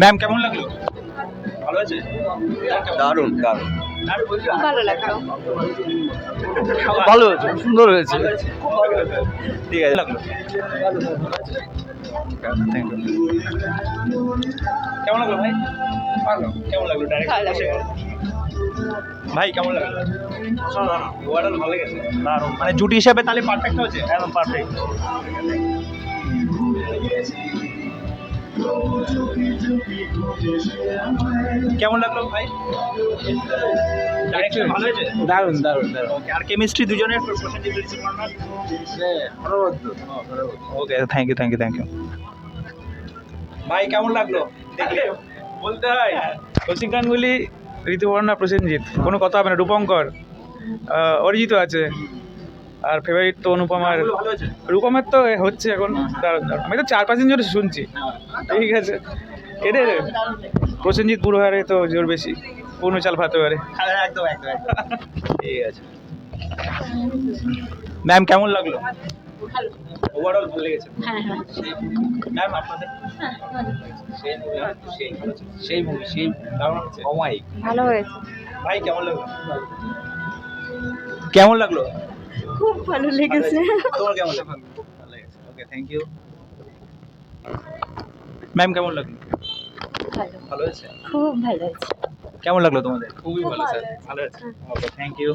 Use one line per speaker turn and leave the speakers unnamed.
Ma'am কেমন লাগলো? ভালো আছে?
দারুণ দারুণ
ভালো লাগলো।
ভালো হয়েছে, সুন্দর হয়েছে।
ঠিক আছে লাগলো। Thank you. কেমন লাগলো ভাই? ভালো। কেমন লাগলো ডাইরেক্ট?
ভালো লাগলো।
ভাই কেমন লাগলো? ওভারঅল ভালো লেগেছে। দারুণ। মানে জুটি হিসাবে তাহলে পারফেক্ট হয়েছে? একদম পারফেক্ট। কেমন লাগলো ভাই? ডাইরেকশন ভালো হয়েছে?
দারুণ দারুণ দারুণ।
ওকে, আর কেমিস্ট্রি দুজনের প্রসেনজিৎ রিসিভ করলাম। Okay, thank you thank you thank you. ভাই কেমন লাগলো দেখলে?
বলতে হয় কৌশিক গাঙ্গুলি, ঋতুপর্ণা, প্রসেনজিৎ, কোনো কথা হবে না। রূপঙ্কর, অরিজিৎ আছে, আর ফেভারিট তো অনুপমার।
গানগুলো ভালো হয়েছে?
রূপমের তো হচ্ছে এখন দারুণ দারুণ। আমি তো 4-5 দিন ধরে শুনছি। ঠিক আছে, এদের প্রসেনজিৎ বুড়ো হারে তো জোর বেশি, পূর্ণ চাল ভাতে পারে।
হ্যাঁ, একদম একদম একদম। ঠিক আছে। ম্যাম কেমন লাগলো? ওভারঅল ভালো লেগেছে?
হ্যাঁ হ্যাঁ
ম্যাম আপনাদের? সেই মুভি দারুণ হচ্ছে। অমায়িক।
ভালো হয়েছে।
ভাই কেমন লাগলো? কেমন লাগলো?
খুব ভালো লেগেছে।
তোমার কেমন লাগলো? ভালো লেগেছে। ওকে, থ্যাংক ইউ। ম্যাম কেমন লাগলো?
ভালো,
ভালো হয়েছে?
খুব ভালো হয়েছে।
কেমন লাগলো তোমাদের?
খুবই ভালো স্যার।
ভালো আছে। ওকে, থ্যাংক ইউ।